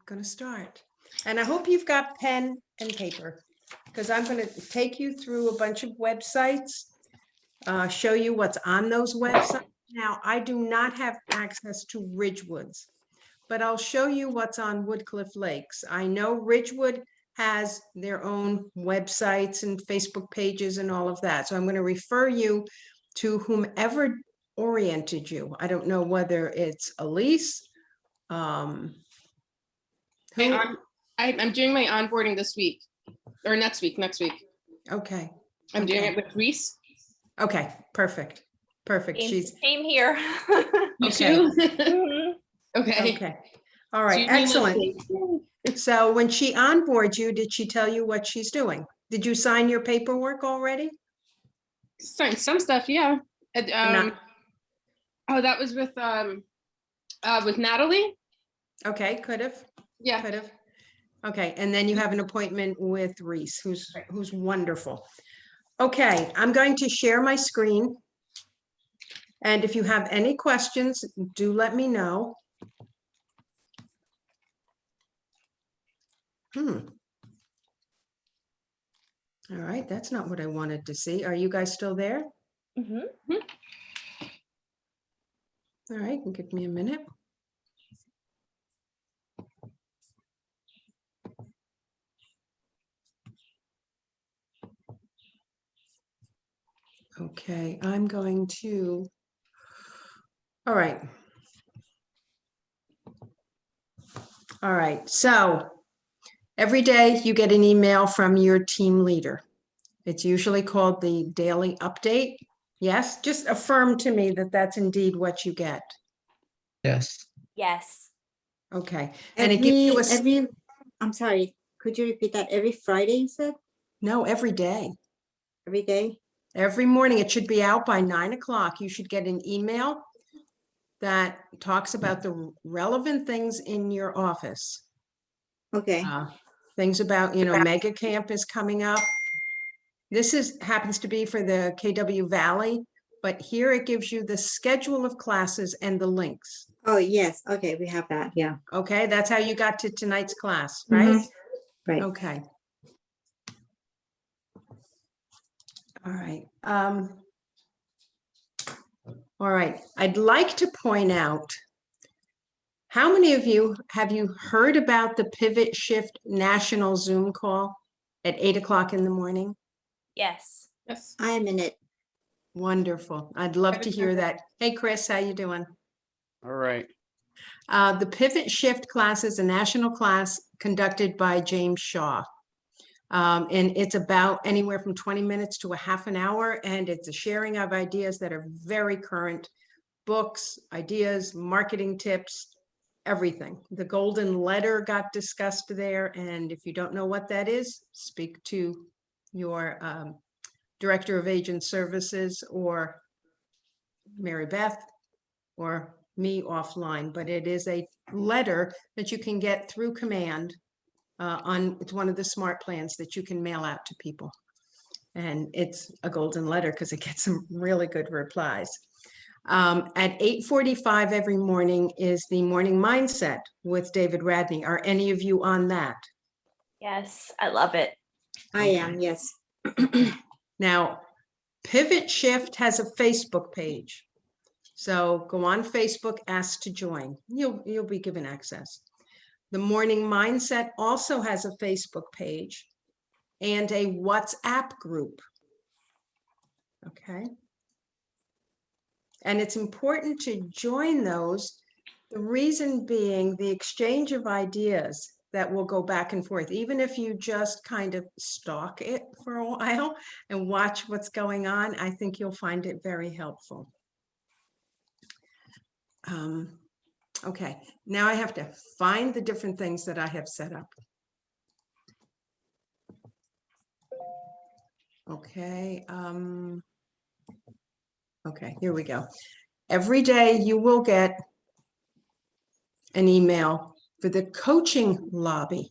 going to start. And I hope you've got pen and paper, because I'm going to take you through a bunch of websites, show you what's on those websites. Now, I do not have access to Ridgewood's, but I'll show you what's on Woodcliff Lakes. I know Ridgewood has their own websites and Facebook pages and all of that. So I'm going to refer you to whomever oriented you. I don't know whether it's Elise. I'm doing my onboarding this week or next week. Okay. I'm doing it with Reese. Okay, perfect. Same here. You Okay. too? Mhm. Okay. Okay. All right, So you're excellent. listening. So when she onboards you, did she tell you what she's doing? Did you sign your paperwork already? Some stuff, yeah. And, Not- oh, that was with Natalie. Okay, could have. Yeah. Could have. Okay, and then you have an appointment with Reese, who's wonderful. Okay, I'm going to share my screen. And if you have any questions, do let me know. All right, that's not what I wanted to see. Are you guys still there? Mhm. All right, give me a minute. Okay, I'm going to, all right. All right, so every day you get an email from your team leader. It's usually called the daily update. Yes, just affirm to me that that's indeed what you get. Yes. Yes. Okay, and it gives you a, I'm sorry, could you repeat that? Every Friday, you said? no, every day. Every day? Every morning, it should be out by 9 o'clock. You should get an email that talks about the relevant things in your office. Okay, Things about, Mega Camp is coming up. This happens to be for the KW Valley, but here it gives you the schedule of classes and the links. oh, yes, okay, we have that, yeah. Okay, that's how you got to tonight's class, right? Mhm. Right, Okay. All right. All right. I'd like to point out, how many of you have you heard about the Pivot Shift National Zoom call at 8 o'clock in the morning? Yes. Yes. I am in it. Wonderful. I'd love to hear that. Hey, Chris, how you doing? All right. The Pivot Shift class is a national class conducted by James Shaw. And it's about anywhere from 20 minutes to a half an hour, and it's a sharing of ideas that are very current, books, ideas, marketing tips, everything. The golden letter got discussed there, and if you don't know what that is, speak to your Director of Agent Services or Mary Beth or me offline, but it is a letter that you can get through command it's one of the smart plans that you can mail out to people. And it's a golden letter because it gets some really good replies. At 8:45 every morning is the morning mindset with David Radney. Are any of you on that? Yes. I love it. I am, yes. Now, Pivot Shift has a Facebook page. So go on Facebook, ask to join. You'll be given access. The Morning Mindset also has a Facebook page and a WhatsApp group. Okay. And it's important to join those. The reason being the exchange of ideas that will go back and forth, even if you just kind of stalk it for a while and watch what's going on, I think you'll find it very helpful. Okay, now I have to find the different things that I have set up. Okay, okay, here we go. Every day you will get an email for the coaching lobby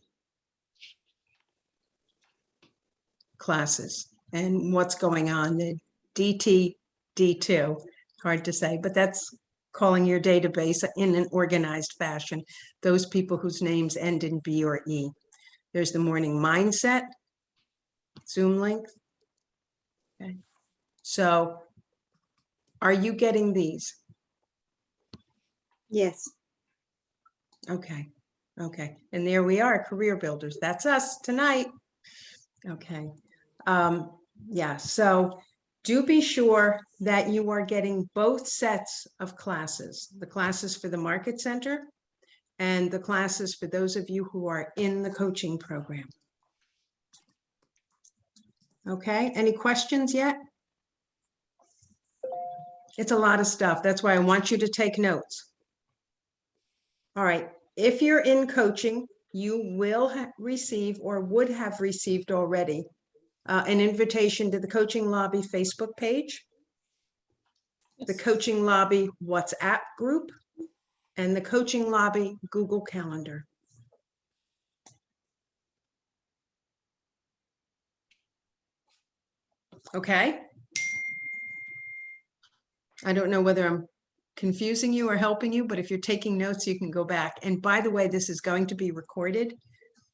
classes and what's going on, the DT, D2, hard to say, but that's calling your database in an organized fashion, those people whose names end in B or E. There's the morning mindset, Zoom link. Okay. So are you getting these? Yes. Okay. Okay. And there we are, career builders. That's us tonight. Okay. Yeah, so do be sure that you are getting both sets of classes, the classes for the Market Center and the classes for those of you who are in the coaching program. Okay, any questions yet? It's a lot of stuff. That's why I want you to take notes. All right, if you're in coaching, you will receive or would have received already an invitation to the Coaching Lobby Facebook page, the Coaching Lobby WhatsApp group, and the Coaching Lobby Google Calendar. Okay. I don't know whether I'm confusing you or helping you, but if you're taking notes, you can go back. And by the way, this is going to be recorded.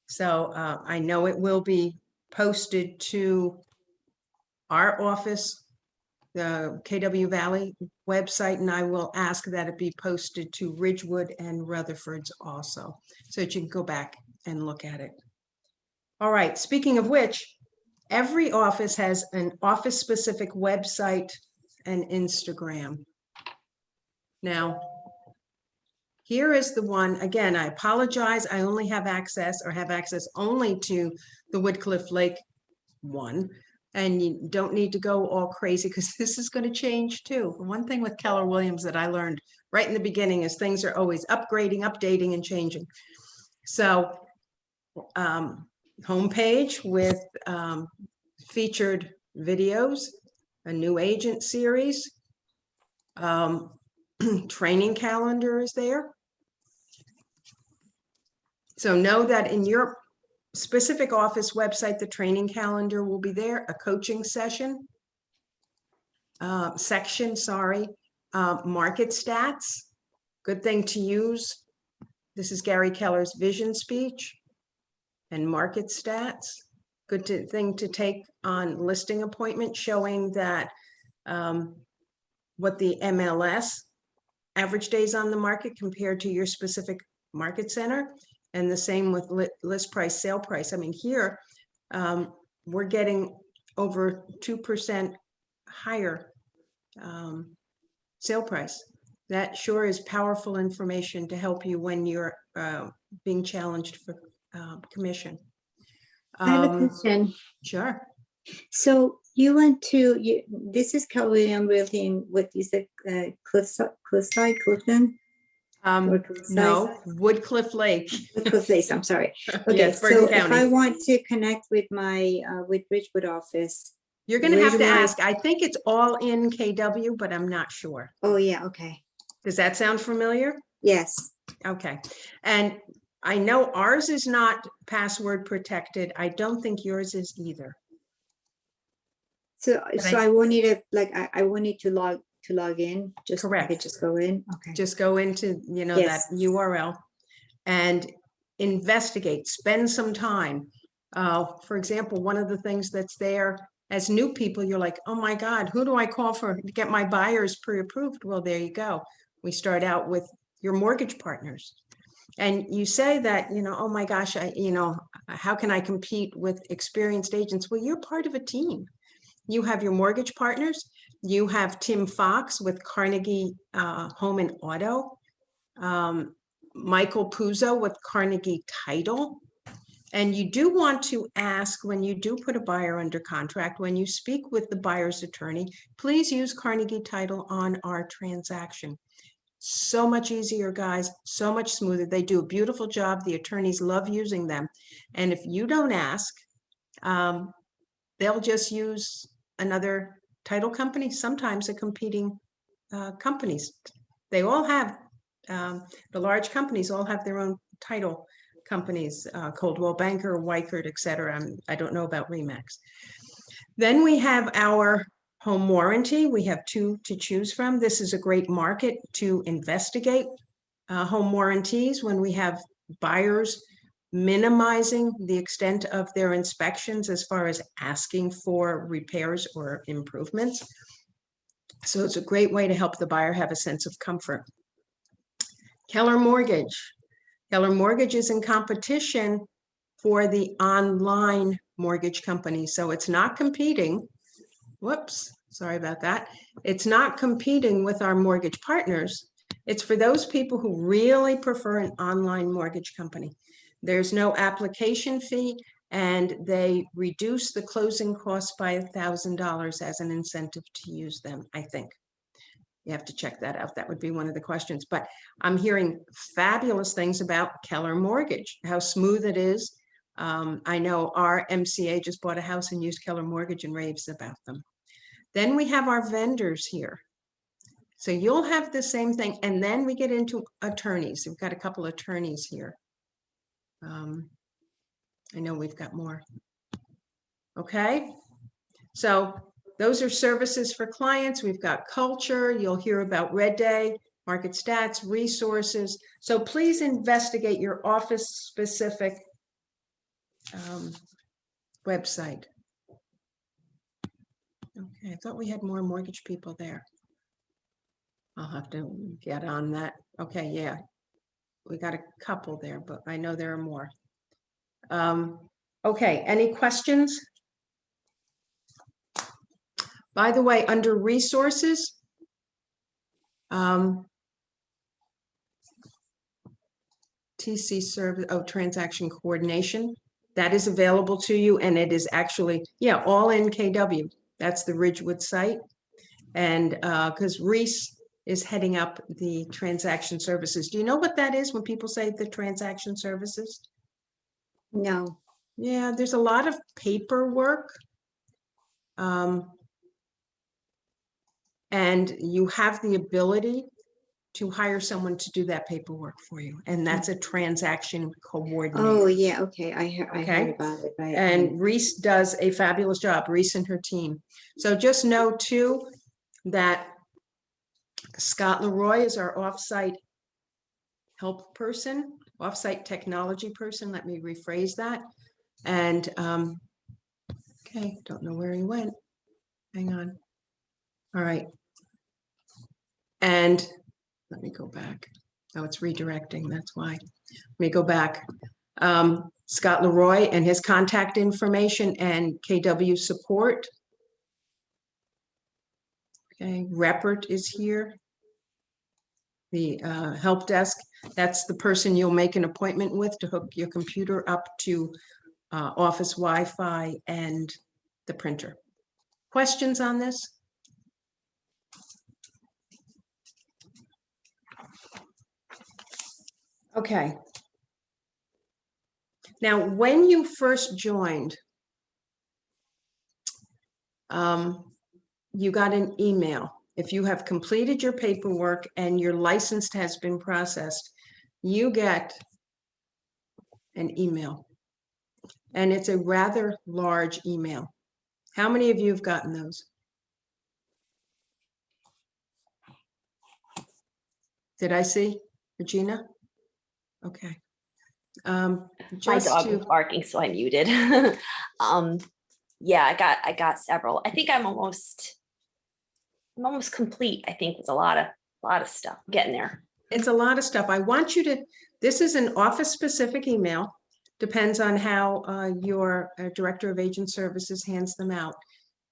So I know it will be posted to our office, the KW Valley website, and I will ask that it be posted to Ridgewood and Rutherford's also, so that you can go back and look at it. All right, speaking of which, every office has an office-specific website and Instagram. Now, here is the one, again, I apologize, I only have access only to the Woodcliff Lake one. And you don't need to go all crazy because this is going to change too. One thing with Keller Williams that I learned right in the beginning is things are always upgrading, updating, and changing. So homepage with featured videos, a new agent series, training calendar is there. So know that in your specific office website, the training calendar will be there, a coaching session, section, sorry, market stats, good thing to use. This is Gary Keller's vision speech and market stats. Good thing to take on listing appointment, showing that what the MLS average days on the market compared to your specific market center. And the same with list price, sale price. I mean, here we're getting over 2% higher sale price. That sure is powerful information to help you when you're being challenged for commission. I have a question. Sure. So you went to, this is Keller Williams Realty in what you said, Cliffside, Clifton? No, Woodcliff Lake. Woodcliff Place, I'm sorry. Okay, Yes, so Bergen if County. I want to connect with my, with Ridgewood office. You're going to where have to do I- ask. I think it's all in KW, but I'm not sure. Oh, yeah, okay. Does that sound familiar? Yes. Okay. And I know ours is not password protected. I don't think yours is either. So, But so I won't need to, like, I won't need to log in, just, I Correct. could just go in, okay. Just go into, that Yes. URL and investigate, spend some time. For example, one of the things that's there as new people, you're like, oh my God, who do I call to get my buyers pre-approved? Well, there you go. We start out with your mortgage partners. And you say that, oh my gosh, how can I compete with experienced agents? Well, you're part of a team. You have your mortgage partners. You have Tim Fox with Carnegie Home and Auto, Michael Puzo with Carnegie Title. And you do want to ask when you do put a buyer under contract, when you speak with the buyer's attorney, please use Carnegie Title on our transaction. So much easier, guys, so much smoother. They do a beautiful job. The attorneys love using them. And if you don't ask, they'll just use another title company, sometimes a competing companies. They all have, the large companies all have their own title companies, Coldwell Banker, Weichert, et cetera. I don't know about Remax. Then we have our Home warranty, we have 2 to choose from. This is a great market to investigate home warranties when we have buyers minimizing the extent of their inspections as far as asking for repairs or improvements. So it's a great way to help the buyer have a sense of comfort. Keller Mortgage. Keller Mortgage is in competition for the online mortgage company. So it's not competing. Whoops, sorry about that. It's not competing with our mortgage partners. It's for those people who really prefer an online mortgage company. There's no application fee, and they reduce the closing costs by $1,000 as an incentive to use them, I think. You have to check that out. That would be one of the questions. But I'm hearing fabulous things about Keller Mortgage, how smooth it is. I know our MCA just bought a house and used Keller Mortgage and raves about them. Then we have our vendors here. So you'll have the same thing. And then we get into attorneys. We've got a couple attorneys here. I know we've got more. Okay. So those are services for clients. We've got culture. You'll hear about Red Day, market stats, resources. So please investigate your office specific website. Okay, I thought we had more mortgage people there. I'll have to get on that. Okay, yeah, we got a couple there, but I know there are more. Okay, any questions? By the way, under resources, TC service, transaction coordination, that is available to you, and it is actually, yeah, all in KW. That's the Ridgewood site. And because Reese is heading up the transaction services. Do you know what that is when people say the transaction services? No. Yeah, there's a lot of paperwork. And you have the ability to hire someone to do that paperwork for you. And that's a transaction coordinator. Oh, yeah. Okay. I Okay. heard about it. And Reese does a fabulous job, Reese and her team. So just know too, that Scott Leroy is our offsite help person, offsite technology person. Let me rephrase that. And okay, don't know where he went. Hang on. All right. And let me go back. Oh, it's redirecting. That's why. Let me go back. Scott Leroy and his contact information and KW support. Okay, Reppert is here. The help desk, that's the person you'll make an appointment with to hook your computer up to office Wi-Fi and the printer. Questions on this? Okay. Now, when you first joined, you got an email. If you have completed your paperwork and your license has been processed, you get an email. And it's a rather large email. How many of you have gotten those? Did I see Regina? Okay. My Just dog to, was barking, so I muted. Yeah, I got several. I think I'm almost complete, I think, with a lot of stuff. Getting there. it's a lot of stuff. I want you to, this is an office specific email. Depends on how your director of agent services hands them out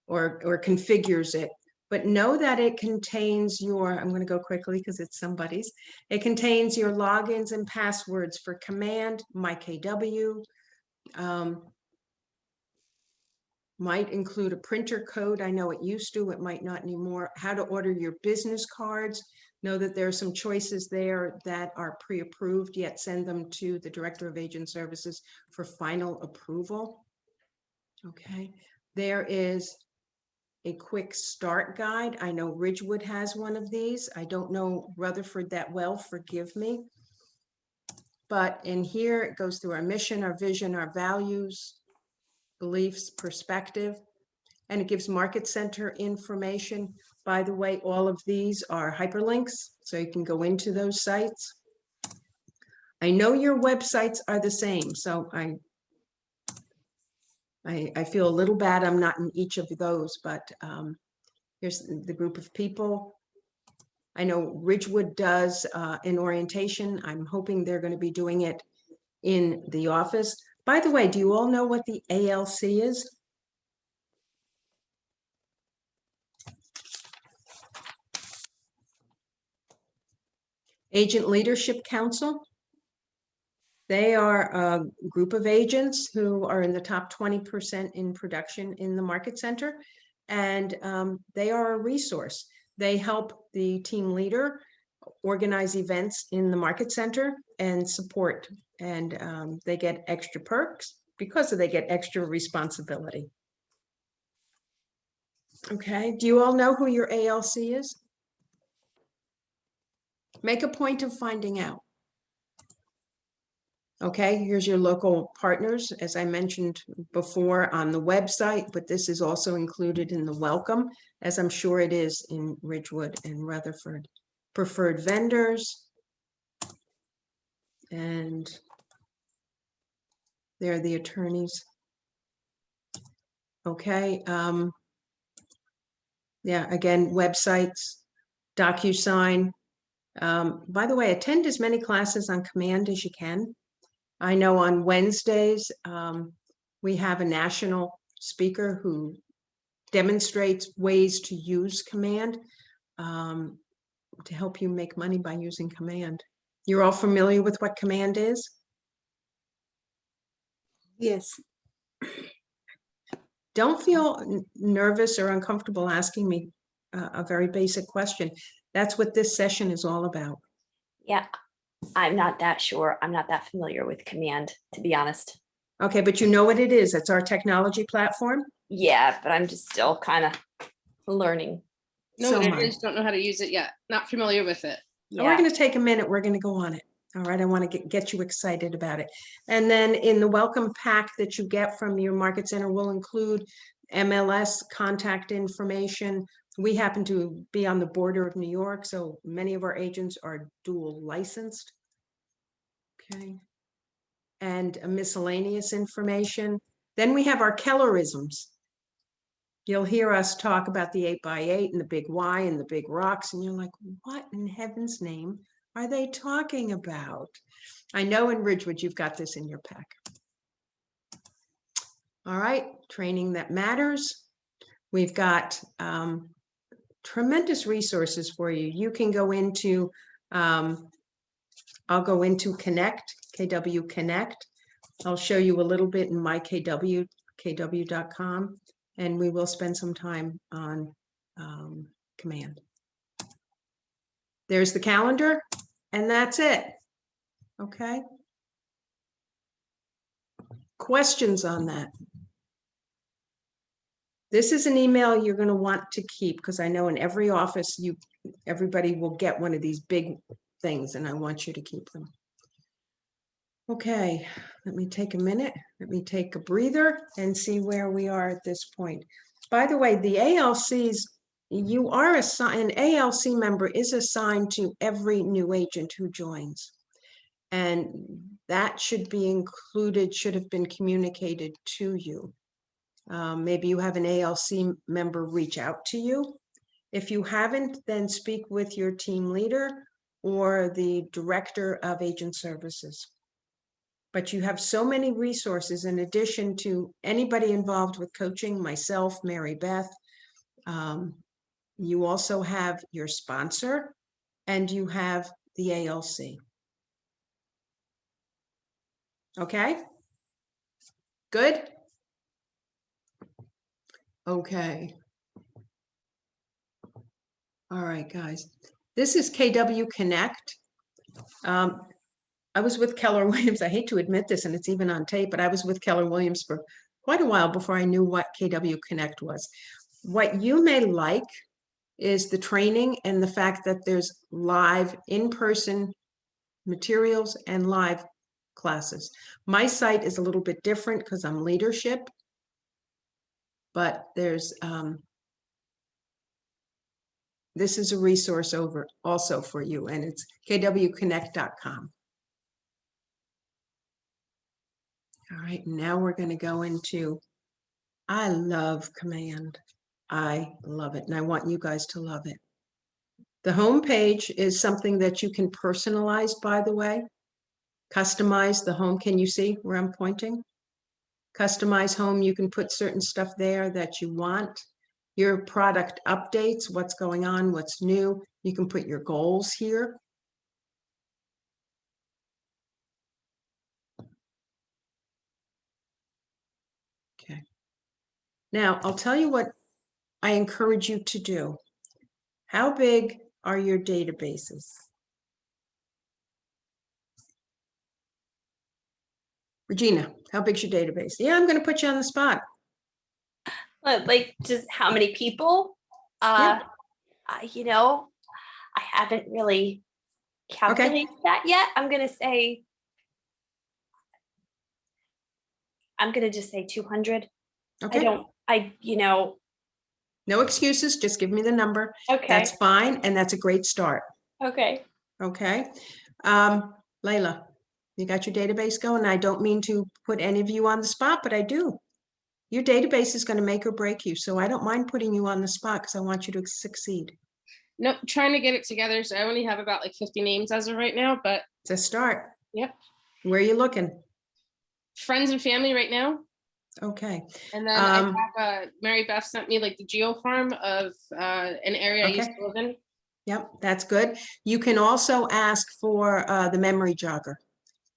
or configures it. But know that it contains your, I'm going to go quickly because it's somebody's. It contains your logins and passwords for Command, MyKW. Might include a printer code. I know it used to, it might not anymore. How to order your business cards. Know that there are some choices there that are pre-approved, yet send them to the Director of Agent Services for final approval. Okay, there is a quick start guide. I know Ridgewood has one of these. I don't know Rutherford that well, forgive me. But in here, it goes through our mission, our vision, our values, beliefs, perspective. and it gives market center information. By the way, all of these are hyperlinks, so you can go into those sites. I know your websites are the same, so I feel a little bad I'm not in each of those, but here's the group of people. I know Ridgewood does an orientation. I'm hoping they're going to be doing it in the office. By the way, do you all know what the ALC is? Agent Leadership Council. They are a group of agents who are in the top 20% in production in the market center, and they are a resource. They help the team leader organize events in the market center and support, and they get extra perks because they get extra responsibility. Okay, do you all know who your ALC is? Make a point of finding out. Okay, here's your local partners, as I mentioned before on the website, but this is also included in the welcome, as I'm sure it is in Ridgewood and Rutherford. Preferred vendors. And they're the attorneys. Okay, yeah, again, websites, DocuSign. By the way, attend as many classes on command as you can. I know on Wednesdays, we have a national speaker who demonstrates ways to use command to help you make money by using command. You're all familiar with what command is? Yes. Don't feel nervous or uncomfortable asking me a very basic question. That's what this session is all about. Yeah, I'm not that sure. I'm not that familiar with command, to be honest. Okay, but you know what it is. It's our technology platform. Yeah, but I'm just still kind of learning. No, So I am I. just don't know how to use it yet. Not familiar with it. And we're Yeah. going to take a minute. We're going to go on it. All right. I want to get you excited about it. And then in the welcome pack that you get from your market center will include MLS contact information. We happen to be on the border of New York, so many of our agents are dual licensed. Okay. And miscellaneous information. Then we have our Kellerisms. You'll hear us talk about the 8x8 and the big Y and the big rocks, and you're like, what in heaven's name are they talking about? I know in Ridgewood you've got this in your pack. All right, training that matters. We've got tremendous resources for you. You can go into, I'll go into Connect, KW Connect. I'll show you a little bit in my KW, kw.com. And we will spend some time on command. There's the calendar, and that's it. Okay. Questions on that? This is an email you're going to want to keep because I know in every office everybody will get one of these big things, and I want you to keep them. Okay, let me take a minute. Let me take a breather and see where we are at this point. By the way, the ALCs, you are assigned, an ALC member is assigned to every new agent who joins. And that should be included, should have been communicated to you. Maybe you have an ALC member reach out to you. If you haven't, then speak with your team leader or the director of agent services. But you have so many resources in addition to anybody involved with coaching, myself, Mary Beth. You also have your sponsor and you have the ALC. Okay? Good? Okay. All right, guys. This is KW Connect. I was with Keller Williams. I hate to admit this, and it's even on tape, but I was with Keller Williams for quite a while before I knew what KW Connect was. What you may like is the training and the fact that there's live in-person materials and live classes. My site is a little bit different because I'm leadership. but there's, this is a resource also for you, and it's kwconnect.com. All right, now we're going to go into, I love Command. I love it, and I want you guys to love it. The home page is something that you can personalize, by the way. Customize the home. Can you see where I'm pointing? Customize home. You can put certain stuff there that you want. Your product updates, what's going on, what's new. You can put your goals here. Okay. Now, I'll tell you what I encourage you to do. How big are your databases? Regina, how big's your database? Yeah, I'm going to put you on the spot. Like just how many people? Yeah. You know, I haven't really calculated that yet. I'm gonna just say 200. Okay. No excuses. Just give me the number. Okay. That's fine. And that's a great start. Okay. Okay. Layla, you got your database going? I don't mean to put any of you on the spot, but I do. Your database is going to make or break you. So I don't mind putting you on the spot because I want you to succeed. Nope, trying to get it together. So I only have about like 50 names as of right now, but It's a start. yep. Where are you looking? Friends and family right now. Okay. And then I have Mary Beth sent me like the geo farm of an area I used to live in. Yep, that's good. You can also ask for the memory jogger.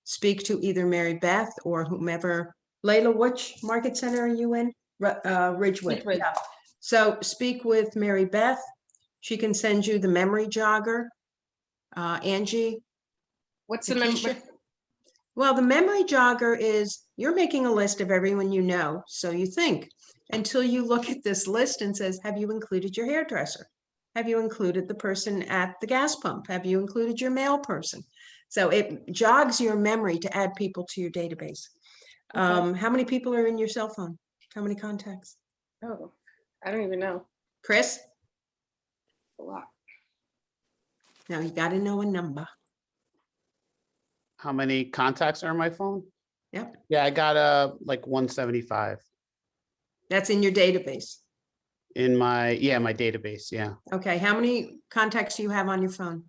Speak to either Mary Beth or whomever. Layla, which market center are you in? Ridgewood. Ridgewood. Yeah. So speak with Mary Beth. She can send you the memory jogger. Angie. What's the Nakisha. memory? Well, the memory jogger is you're making a list of everyone you know. So you think until you look at this list and says, have you included your hairdresser? Have you included the person at the gas pump? Have you included your mail person? So it jogs your memory to add people to your database. Okay. How many people are in your cell phone? How many contacts? Oh, I don't even know. Chris? A lot. Now you got to know a number. How many contacts are on my phone? Yep. Yeah, I got like 175 That's in your database. in my database. Yeah. Okay. How many contacts do you have on your phone?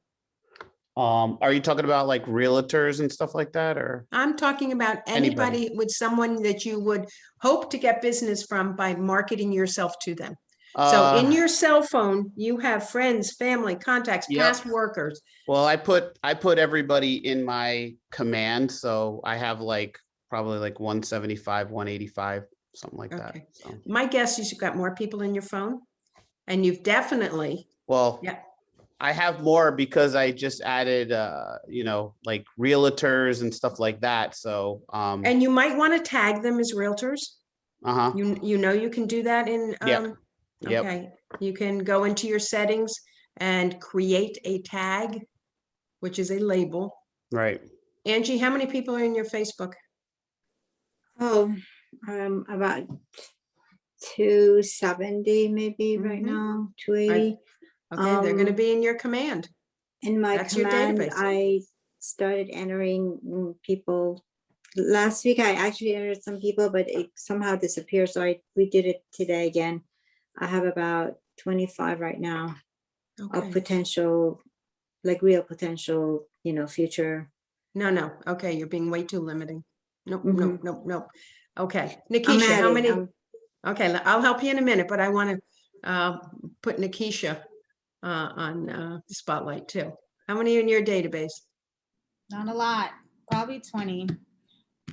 Are you talking about like realtors and stuff like that, or? I'm talking about anybody with someone that you would hope to get business from by marketing yourself to them. So in your cell phone, you have friends, family, contacts, Yep. past workers. Well, I put everybody in my command, so I have like probably like 175, 185, something like that. Okay. So. My guess is you've got more people in your phone, and you've definitely. Well, yeah. I have more because I just added, like realtors and stuff like that. So. And you might want to tag them as realtors. Uh-huh. You know you can do that in. Yep. Okay. You can go into your settings and create a tag, which is a label. Right. Angie, how many people are in your Facebook? Oh, about 270 maybe right Mhm. now, 280. Okay, they're going to be in your command. In my That's your command, database. I started entering people. Last week, I actually entered some people, but it somehow disappeared. So we did it today again. I have about 25 right now of Okay. potential, like real potential, future. No. Okay, you're being way too limiting. Nope. Okay, I'm Nakisha, how adding, many? Okay, I'll help you in a minute, but I want to put Nakisha on the spotlight too. How many are in your database? Not a lot, probably 20.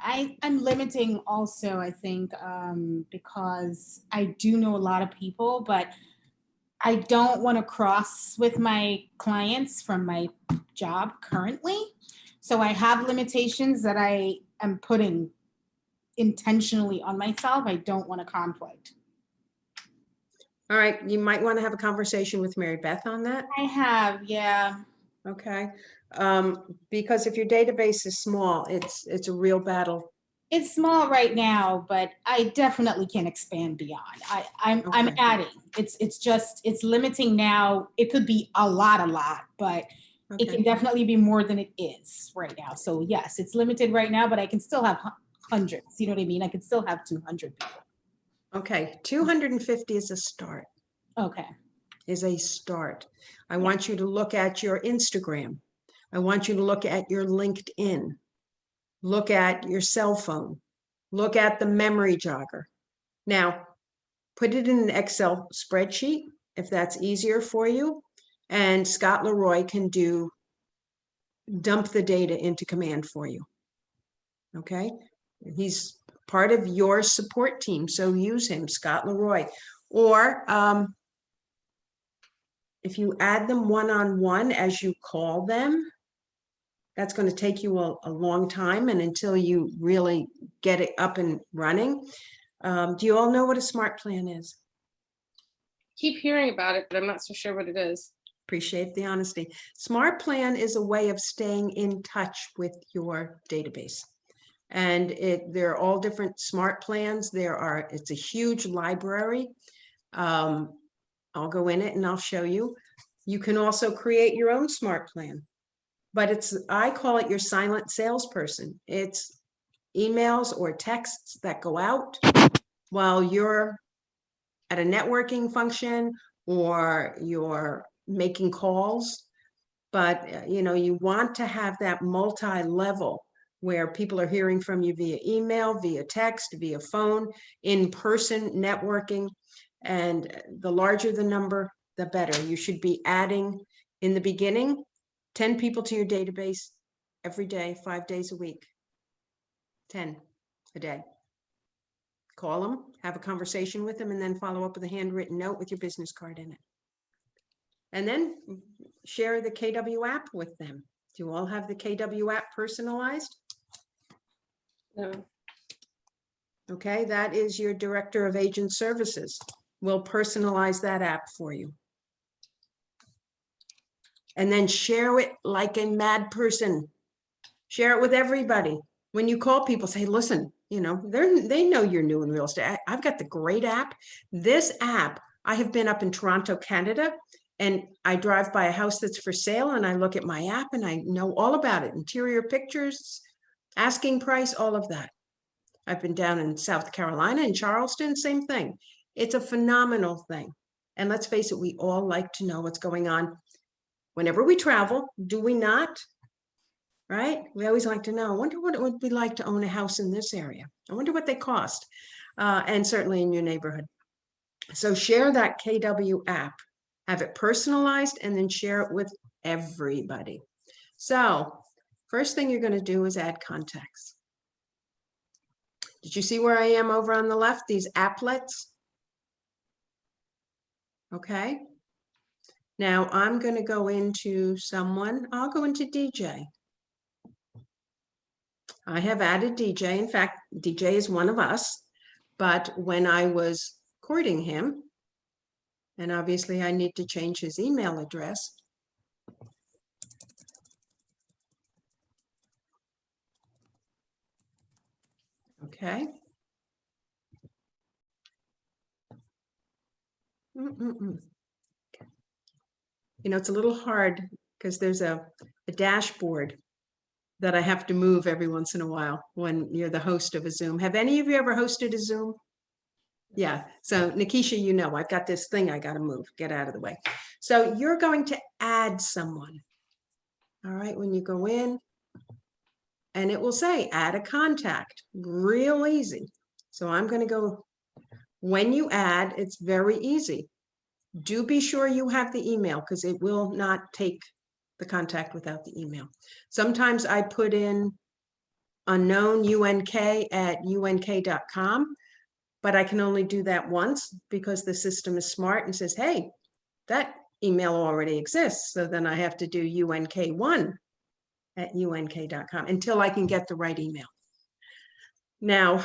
I'm limiting also, I think, because I do know a lot of people, but I don't want to cross with my clients from my job currently. So I have limitations that I am putting intentionally on myself. I don't want a conflict. All right, you might want to have a conversation with Mary Beth on that. I have, yeah. Okay, because if your database is small, it's a real battle It's small right now, but I definitely can expand beyond. I'm Okay. adding. It's limiting now. It could be a lot, but it Okay. can definitely be more than it is right now. So yes, it's limited right now, but I can still have hundreds. You know what I mean? I can still have 200 people. Okay, 250 is a start, Okay. is a start. I Yeah. want you to look at your Instagram. I want you to look at your LinkedIn. Look at your cell phone. Look at the memory jogger. Now, put it in an Excel spreadsheet if that's easier for you. And Scott Leroy can dump the data into command for you. Okay, he's part of your support team, so use him, Scott Leroy. Or if you add them one-on-one as you call them, that's going to take you a long time, and until you really get it up and running. Do you all know what a smart plan is? Keep hearing about it, but I'm not so sure what it is. Appreciate the honesty. Smart plan is a way of staying in touch with your database. And there are all different smart plans. It's a huge library. I'll go in it and I'll show you. You can also create your own smart plan, but I call it your silent salesperson. It's emails or texts that go out while you're at a networking function or you're making calls. But you want to have that multi-level where people are hearing from you via email, via text, via phone, in-person networking. And the larger the number, the better. You should be adding in the beginning 10 people to your database every day, 5 days a week. 10 a day. Call them, have a conversation with them, and then follow up with a handwritten note with your business card in it. And then share the KW app with them. Do you all have the KW app personalized? No. Okay, that is your Director of Agent Services. We'll personalize that app for you. And then share it like a mad person. Share it with everybody. When you call people, say, listen, they know you're new in real estate. I've got the great app. This app, I have been up in Toronto, Canada, and I drive by a house that's for sale and I look at my app and I know all about it. Interior pictures, asking price, all of that. I've been down in South Carolina, in Charleston, same thing. It's a phenomenal thing. And let's face it, we all like to know what's going on whenever we travel, do we not? Right? We always like to know, I wonder what it would be like to own a house in this area. I wonder what they cost. And certainly in your neighborhood. So share that KW app, have it personalized, and then share it with everybody. So first thing you're going to do is add contacts. Did you see where I am over on the left, these applets? Okay. Now I'm going to go into I'll go into DJ. I have added DJ. In fact, DJ is one of us, but when I was courting him, and obviously I need to change his email address. Okay. It's a little hard because there's a dashboard that I have to move every once in a while when you're the host of a Zoom. Have any of you ever hosted a Zoom? Yeah. So Nikisha, I've got this thing I got to move, get out of the way. So you're going to add someone. All right. When you go in and it will say add a contact, real easy. So I'm going to go, when you add, it's very easy. Do be sure you have the email because it will not take the contact without the email. Sometimes I put in unknown unk@unk.com, but I can only do that once because the system is smart and says, hey, that email already exists. So then I have to do unk1@unk.com until I can get the right email. Now,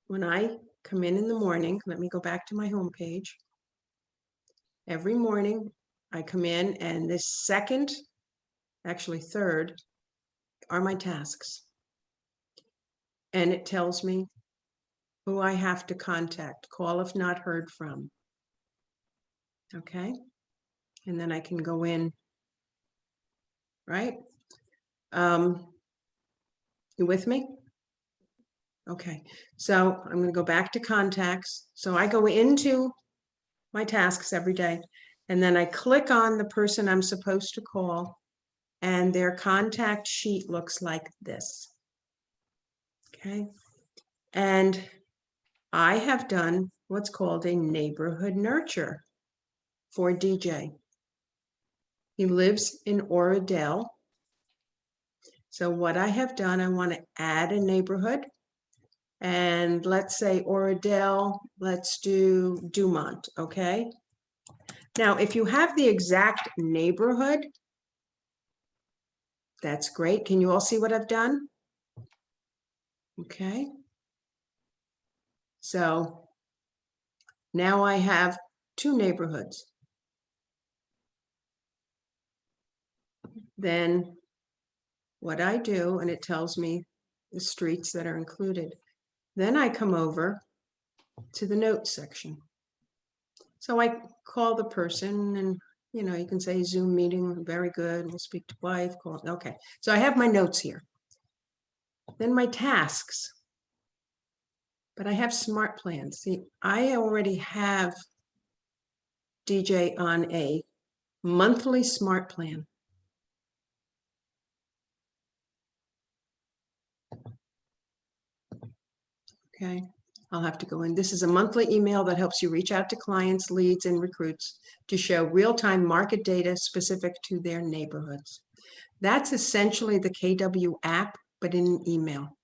when I come in the morning, let me go back to my homepage. Every morning I come in and this second, actually third, are my tasks. and it tells me who I have to contact, call if not heard from. Okay, and then I can go in, right? You with me? Okay, so I'm going to go back to contacts. So I go into my tasks every day, and then I click on the person I'm supposed to call, and their contact sheet looks like this. Okay, and I have done what's called a neighborhood nurture for DJ. He lives in Oradell. So what I have done, I want to add a neighborhood. And let's say Oradell, let's do Dumont, okay? Now, if you have the exact neighborhood, that's great. Can you all see what I've done? Okay. So now I have two neighborhoods. Then what I do, and it tells me the streets that are included. Then I come over to the notes section. So I call the person and, you know, you can say Zoom meeting, very good. We'll speak to wife, call. Okay. So I have my notes here. Then my tasks. But I have smart plans. See, I already have DJ on a monthly smart plan. Okay, I'll have to go in. This is a monthly email that helps you reach out to clients, leads, and recruits to show real-time market data specific to their neighborhoods. That's essentially the KW app, but in an email.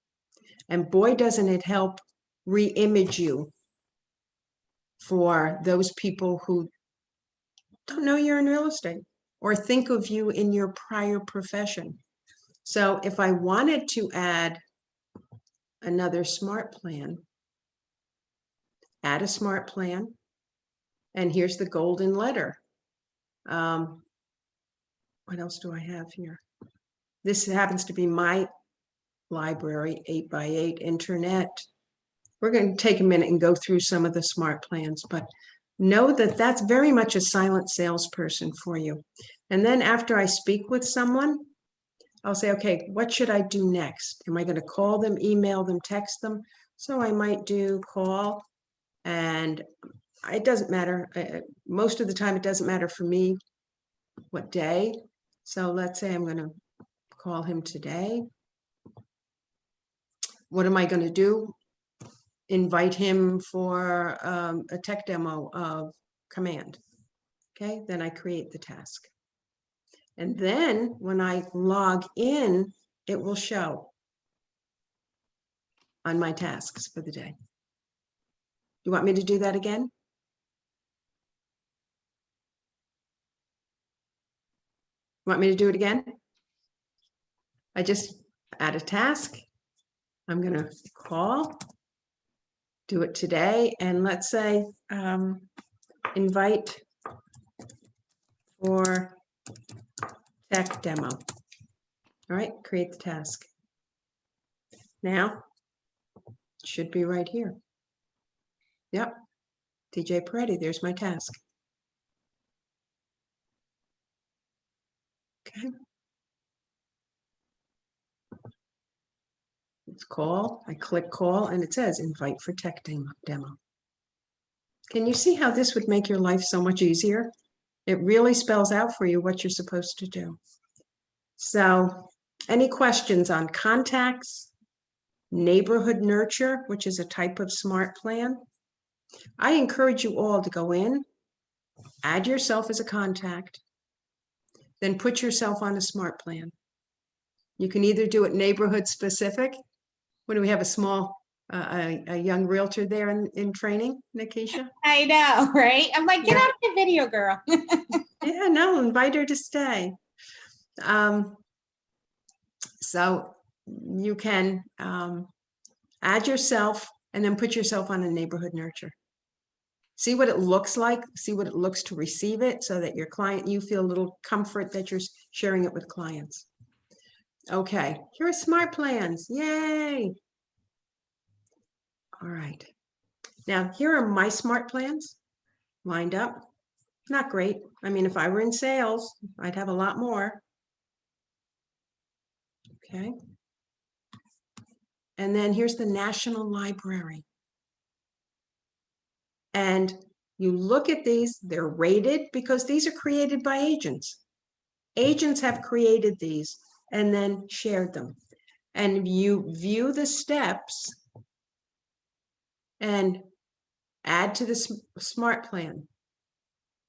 And boy, doesn't it help re-image you for those people who don't know you're in real estate or think of you in your prior profession. So if I wanted to add another smart plan, add a smart plan, and here's the golden letter. What else do I have here? This happens to be my library, 8x8 internet. We're going to take a minute and go through some of the smart plans, but know that that's very much a silent salesperson for you. And then after I speak with someone, I'll say, okay, what should I do next? Am I going to call them, email them, text them? So I might do call, and it doesn't matter. Most of the time, it doesn't matter for me what day. So let's say I'm going to call him today. What am I going to do? Invite him for a tech demo of Command. Okay, then I create the task. And then when I log in, it will show on my tasks for the day. You want me to do that again? Want me to do it again? I just add a task. I'm going to call, do it today, and let's say invite for tech demo. All right, create the task. Now, it should be right here. Yep, DJ Peretti, there's my task. Okay. It's call, I click call, and it says invite for tech demo. Can you see how this would make your life so much easier? It really spells out for you what you're supposed to do. So, any questions on contacts, neighborhood nurture, which is a type of smart plan? I encourage you all to go in, add yourself as a contact, then put yourself on a smart plan. You can either do it neighborhood specific. When do we have a small, a young realtor there in training, Nikisha? I know, right? I'm like, get Yeah. out of the video, girl. Yeah, no, invite her to stay. So you can add yourself and then put yourself on a neighborhood nurture. See what it looks like, see what it looks to receive it so that your client, you feel a little comfort that you're sharing it with clients. Okay, here are smart plans, yay. All right. Now, here are my smart plans lined up. Not great. I mean, if I were in sales, I'd have a lot more. Okay. And then here's the National Library. And you look at these, they're rated because these are created by agents. Agents have created these and then shared them. And you view the steps and add to the smart plan.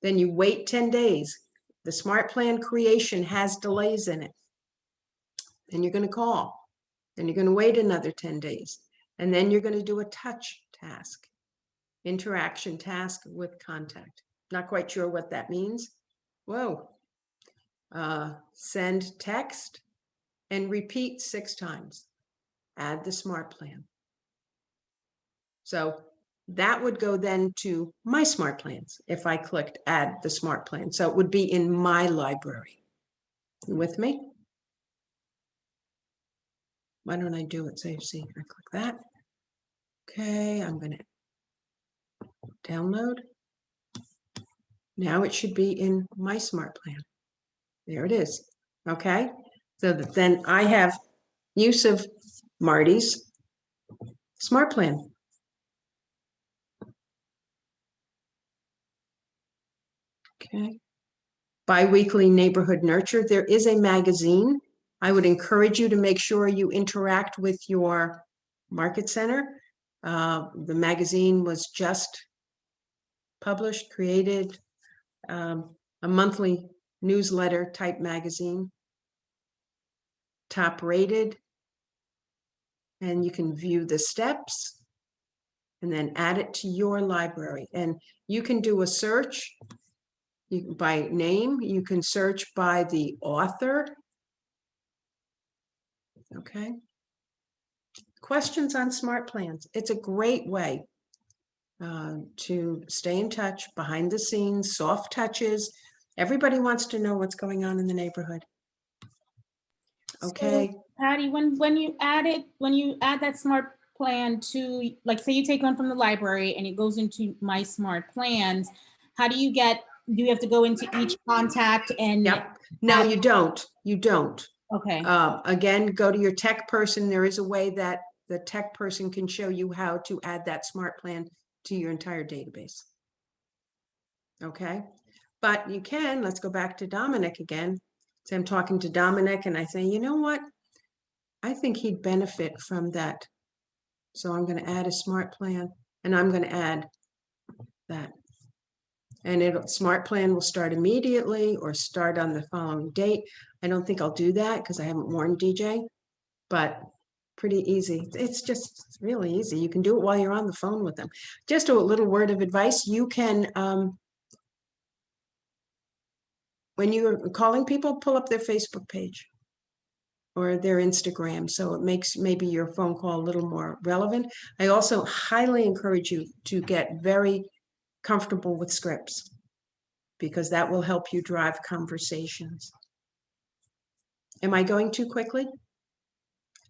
Then you wait 10 days. The smart plan creation has delays in it. Then you're going to call. Then you're going to wait another 10 days. And then you're going to do a touch task, interaction task with contact. Not quite sure what that means. Whoa. Send text and repeat 6 times. Add the smart plan. So that would go then to my smart plans if I clicked add the smart plan. So it would be in my library. You with me? Why don't I do it? So you see, I click that. Okay, I'm going to download. Now it should be in my smart plan. There it is. Okay, so that then I have use of Marty's smart plan. Okay. Biweekly neighborhood nurture. There is a magazine. I would encourage you to make sure you interact with your market center. The magazine was just published, created, a monthly newsletter type magazine, top rated, and you can view the steps and then add it to your library. And you can do a search by name, you can search by the author. Okay. Questions on smart plans. It's a great way to stay in touch behind the scenes, soft touches. Everybody wants to know what's going on in the neighborhood. Okay. So, Patty, when you add that smart plan to, like, say you take one from the library and it goes into my smart plans, how do you have to go into each contact and? Yep. No, you don't. You don't. Okay. Again, go to your tech person. There is a way that the tech person can show you how to add that smart plan to your entire database. Okay. But you can, let's go back to Dominic again. So I'm talking to Dominic and I say, you know what? I think he'd benefit from that. So I'm going to add a smart plan and I'm going to add that. And smart plan will start immediately or start on the following date. I don't think I'll do that because I haven't warned DJ, but pretty easy. It's just really easy. You can do it while you're on the phone with them. Just a little word of advice. You can, when you're calling people, pull up their Facebook page or their Instagram. So it makes maybe your phone call a little more relevant. I also highly encourage you to get very comfortable with scripts because that will help you drive conversations. Am I going too quickly?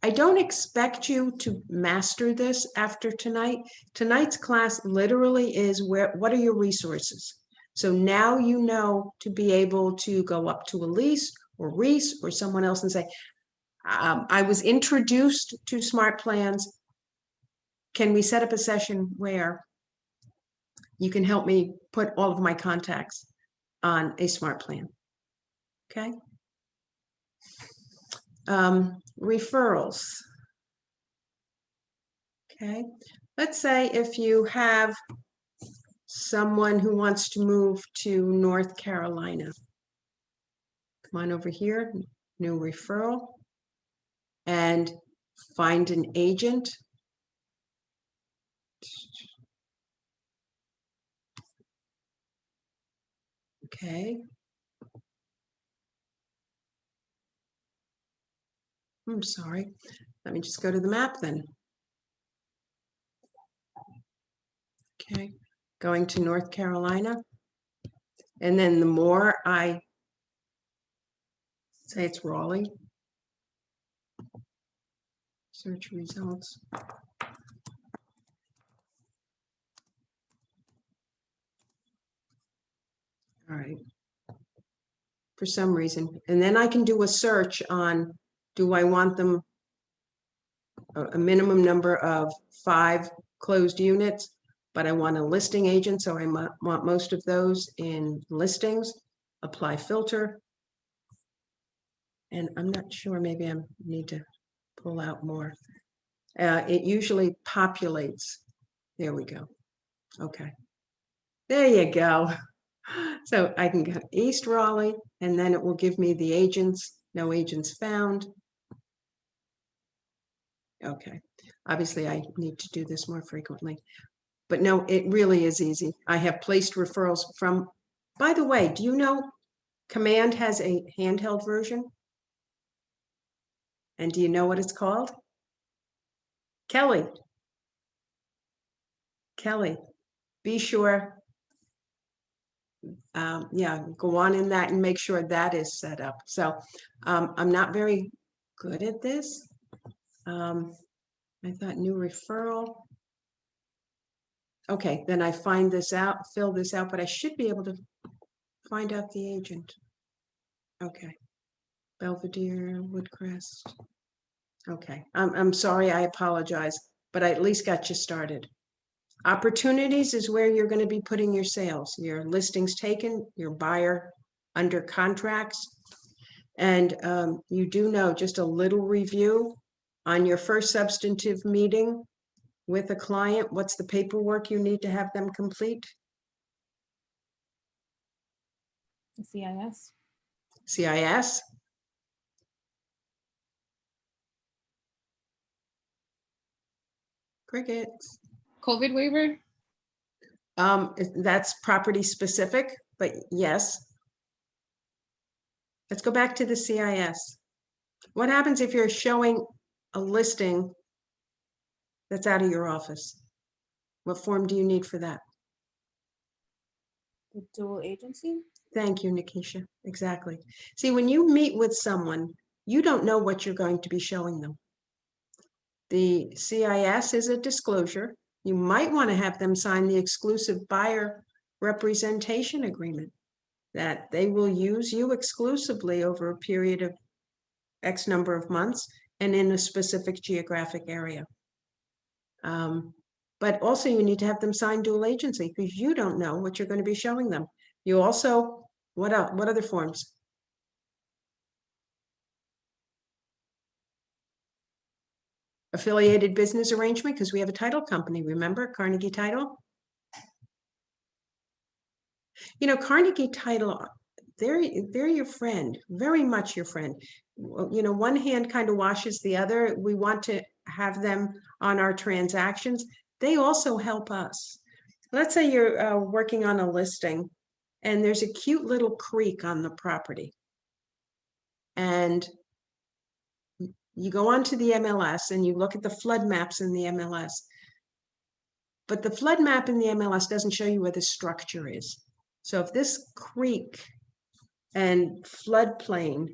I don't expect you to master this after tonight. Tonight's class literally is what are your resources? So now you know to be able to go up to Elise or Reese or someone else and say, I was introduced to smart plans. Can we set up a session where you can help me put all of my contacts on a smart plan? Okay. Referrals. Okay. Let's say if you have someone who wants to move to North Carolina. Come on over here, new referral, and find an agent. Okay. I'm sorry. Let me just go to the map then. Okay. Going to North Carolina. And then the more I say it's Raleigh. Search results. All right. For some reason, and then I can do a search on, do I want them a minimum number of 5 closed units, but I want a listing agent, so I want most of those in listings, apply filter. And I'm not sure, maybe I need to pull out more. It usually populates. There we go. Okay. There you go. So I can go East Raleigh, and then it will give me the agents, no agents found. Okay, obviously I need to do this more frequently, but no, it really is easy. I have placed referrals from, by the way, do you know Command has a handheld version? And do you know what it's called? Kelly. Kelly, be sure, yeah, go on in that and make sure that is set up. So I'm not very good at this. I thought new referral. Okay, then I find this out, fill this out, but I should be able to find out the agent. Okay, Belvedere, Woodcrest. Okay, I'm sorry, I apologize, but I at least got you started. Opportunities is where you're going to be putting your sales, your listings taken, your buyer under contracts. And you do know, just a little review on your first substantive meeting with a client, what's the paperwork you need to have them complete? The CIS. CIS? Crickets. COVID waiver? That's property specific, but yes. Let's go back to the CIS. What happens if you're showing a listing that's out of your office? What form do you need for that? The dual agency? Thank you, Nikisha. Exactly. See, when you meet with someone, you don't know what you're going to be showing them. The CIS is a disclosure. You might want to have them sign the exclusive buyer representation agreement that they will use you exclusively over a period of X number of months and in a specific geographic area. But also you need to have them sign dual agency because you don't know what you're going to be showing them. You also, what else? What other forms? Affiliated business arrangement, because we have a title company, remember Carnegie Title? You know, Carnegie Title, they're your friend, very much your friend. You know, one hand kind of washes the other. We want to have them on our transactions. They also help us. Let's say you're working on a listing and there's a cute little creek on the property. And you go onto the MLS and you look at the flood maps in the MLS. But the flood map in the MLS doesn't show you where the structure is. So if this creek and floodplain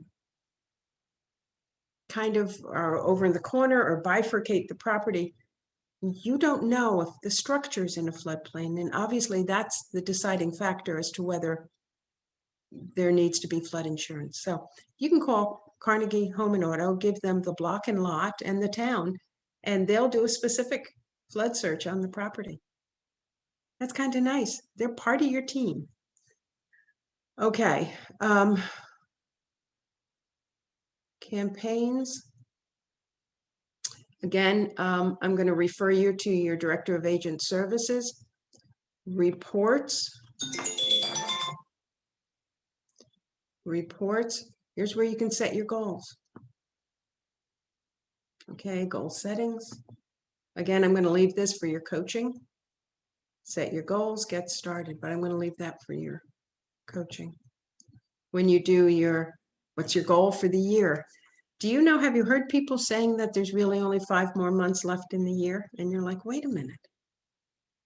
kind of are over in the corner or bifurcate the property, you don't know if the structure is in a floodplain. And obviously that's the deciding factor as to whether there needs to be flood insurance. So you can call Carnegie Home and Auto, give them the block and lot and the town, and they'll do a specific flood search on the property. That's kind of nice. They're part of your team. Okay. Campaigns. Again, I'm going to refer you to your Director of Agent Services. Reports. Reports. Here's where you can set your goals. Okay, goal settings. Again, I'm going to leave this for your coaching. Set your goals, get started, but I'm going to leave that for your coaching. When you do your, what's your goal for the year? Do you know, have you heard people saying that there's really only 5 more months left in the year? And you're like, wait a minute.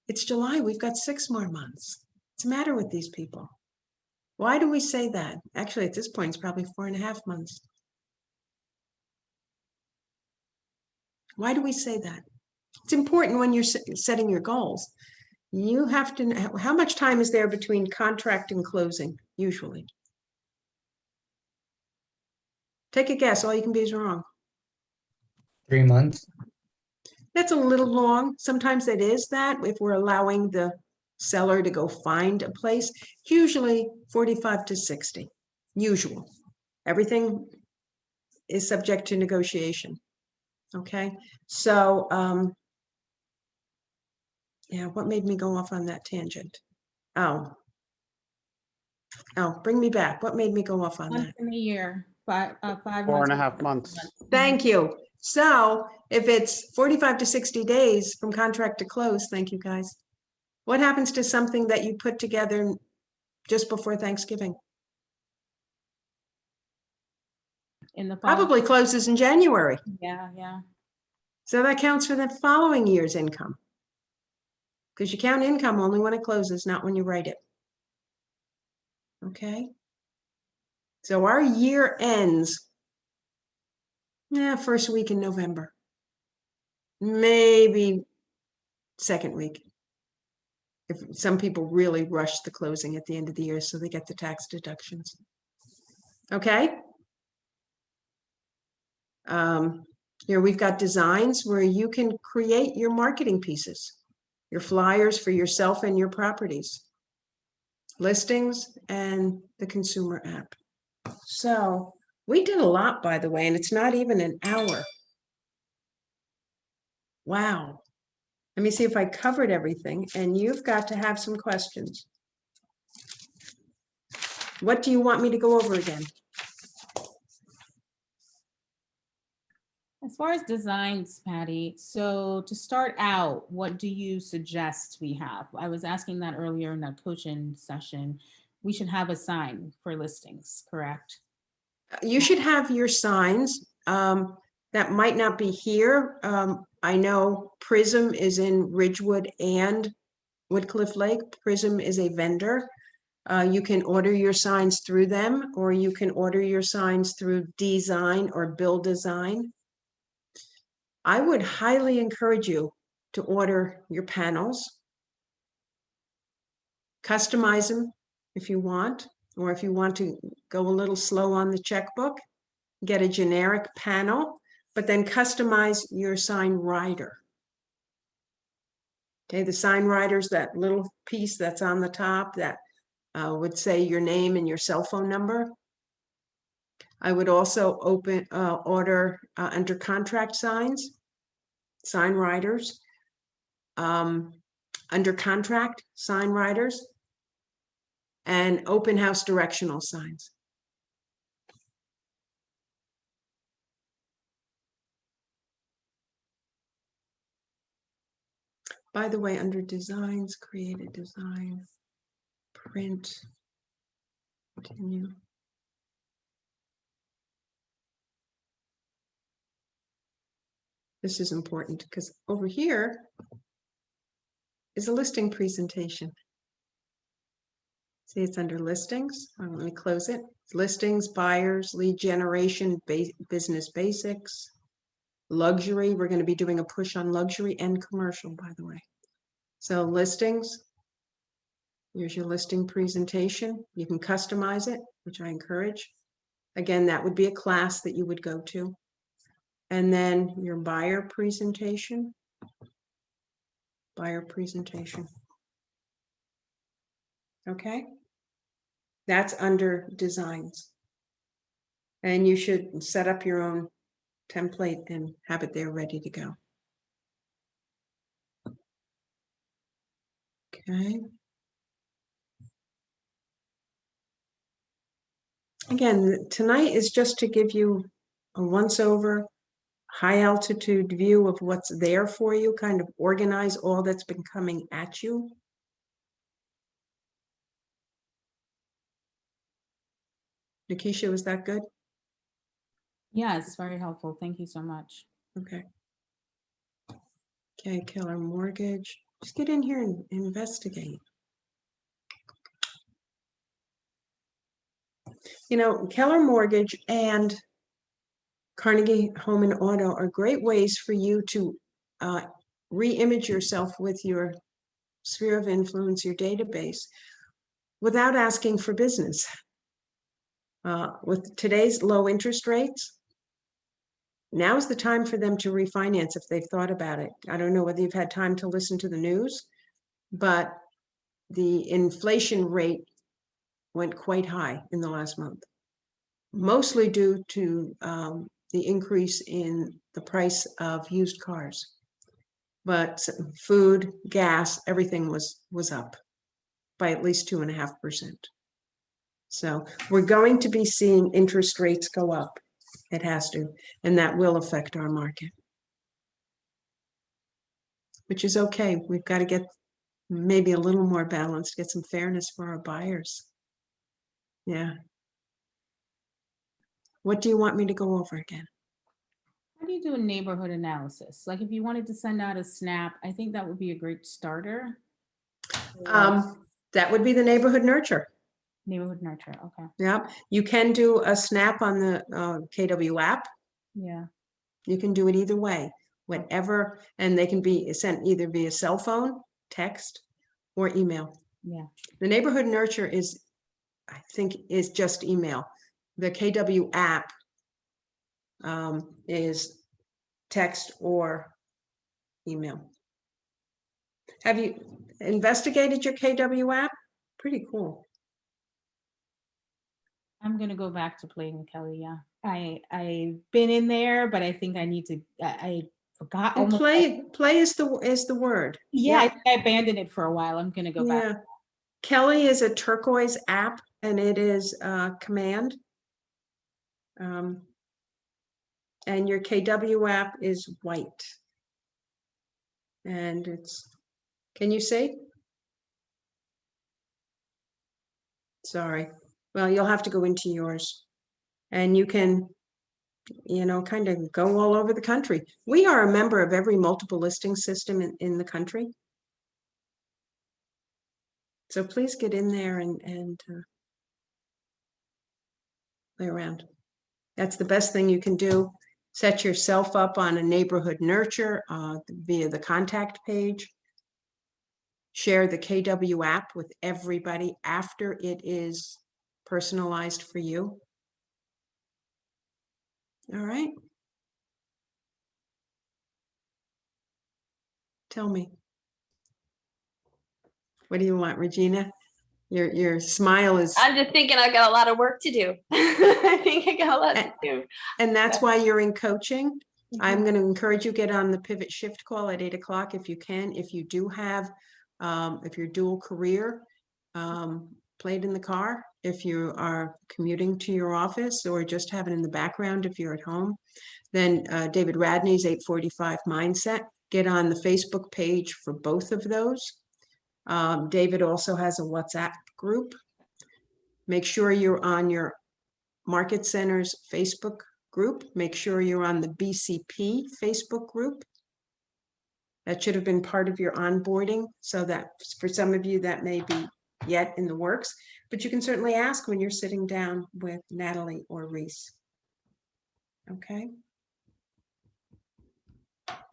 It's July, we've got 6 more months. What's the matter with these people? Why do we say that? Actually, at this point, it's probably 4.5 months. Why do we say that? It's important when you're setting your goals. You have to, how much time is there between contract and closing usually? Take a guess. All you can be is wrong. 3 months. That's a little long. Sometimes it is that if we're allowing the seller to go find a place, usually 45 to 60, usual. Everything is subject to negotiation. Okay, so, yeah, what made me go off on that tangent? Oh, bring me back. What made me go off on Once that? in a year, 5 months. 4.5 months. Thank you. So if it's 45 to 60 days from contract to close, thank you guys. What happens to something that you put together just before Thanksgiving? In the fall. Probably closes in January. Yeah, yeah. So that counts for the following year's income. Because you count income only when it closes, not when you write it. Okay. So our year ends, first week in November. Maybe second week. If some people really rush the closing at the end of the year, so they get the tax deductions. Okay. Here we've got designs where you can create your marketing pieces, your flyers for yourself and your properties, listings, and the consumer app. So we did a lot, by the way, and it's not even an hour. Wow. Let me see if I covered everything, and you've got to have some questions. What do you want me to go over again? As far as designs, Patty, so to start out, what do you suggest we have? I was asking that earlier in that coaching session. We should have a sign for listings, correct? You should have your signs. That might not be here. I know Prism is in Ridgewood and Woodcliff Lake. Prism is a vendor. You can order your signs through them, or you can order your signs through Design or Build Design. I would highly encourage you to order your panels. Customize them if you want, or if you want to go a little slow on the checkbook, get a generic panel, but then customize your sign rider. Okay, the sign rider's that little piece that's on the top that would say your name and your cell phone number. I would also order under contract signs, sign riders, under contract sign riders, and open house directional signs. By the way, under designs, create a design, print, continue. This is important because over here is a listing presentation. See, it's under listings. Let me close it. Listings, buyers, lead generation, business basics, luxury. We're going to be doing a push on luxury and commercial, by the way. So listings, here's your listing presentation. You can customize it, which I encourage. Again, that would be a class that you would go to. And then your buyer presentation. Buyer presentation. Okay. That's under designs. And you should set up your own template and have it there ready to go. Okay. Again, tonight is just to give you a once over, high altitude view of what's there for you, kind of organize all that's been coming at you. Nikisha, was that good? Yeah, it's very helpful. Thank you so much. Okay. Okay, Keller Mortgage. Just get in here and investigate. You know, Keller Mortgage and Carnegie Home and Auto are great ways for you to re-image yourself with your sphere of influence, your database, without asking for business. With today's low interest rates, now's the time for them to refinance if they've thought about it. I don't know whether you've had time to listen to the news, but the inflation rate went quite high in the last month, mostly due to the increase in the price of used cars. But food, gas, everything was up by at least 2.5%. So we're going to be seeing interest rates go up. It has to, and that will affect our market, which is okay. We've got to get maybe a little more balanced, get some fairness for our buyers. Yeah. What do you want me to go over again? How do you do a neighborhood analysis? Like if you wanted to send out a snap, I think that would be a great starter. That would be the neighborhood nurture. Neighborhood nurture, okay, Yeah, you can do a snap on the KW app. yeah. You can do it either way, whatever, and they can be sent either via cell phone, text, or email. Yeah. The neighborhood nurture is, I think, is just email. The KW app is text or email. Have you investigated your KW app? Pretty cool. I'm gonna go back to playing with Kelly, yeah. I've been in there, but I think I need to, I forgot. And almost play is the word. Yeah, I think I abandoned it for a while. I'm gonna go back. Yeah. Kelly is a turquoise app and it is command. And your KW app is white. And it's, can you see? Sorry. Well, you'll have to go into yours. And you can, you know, kind of go all over the country. We are a member of every multiple listing system in the country. So please get in there and play around. That's the best thing you can do. Set yourself up on a neighborhood nurture via the contact page. Share the KW app with everybody after it is personalized for you. All right. Tell me. What do you want, Regina? Your smile is, I'm just thinking I got a lot of work to do. I think I got a lot to do. and that's why you're in coaching. I'm Mhm. going to encourage you get on the pivot shift call at 8 o'clock if you can. If you do have, if you're dual career, play it in the car. If you are commuting to your office or just have it in the background if you're at home, then David Radney's 845 Mindset. Get on the Facebook page for both of those. David also has a WhatsApp group. Make sure you're on your Market Center's Facebook group. Make sure you're on the BCP Facebook group. That should have been part of your onboarding, so that for some of you that may be yet in the works, but you can certainly ask when you're sitting down with Natalie or Reese. Okay.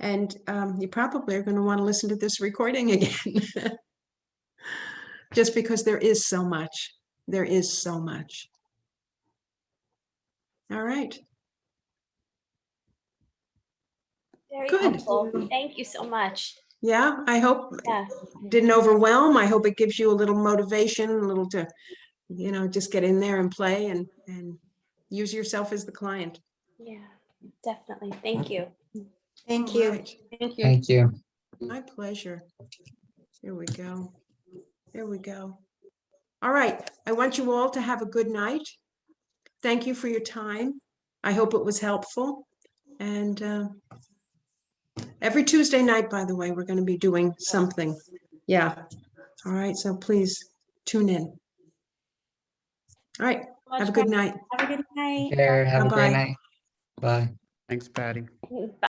And you probably are going to want to listen to this recording again. Just because there is so much. There is so much. All right. Very Good. helpful. Thank you so much. Yeah, I hope Yeah. it didn't overwhelm. I hope it gives you a little motivation, a little to, you know, just get in there and play and use yourself as the client. Yeah, definitely. Thank you. Thank All you. right. Thank you. Thank you. My pleasure. Here we go. There we go. All right. I want you all to have a good night. Thank you for your time. I hope it was helpful. And every Tuesday night, by the way, we're going to be doing something. Yeah. All right. So please tune in. All right. Have a good night. Have a good night. Take care. Have a great Bye-bye. night. Bye. Thanks, Patty. Bye.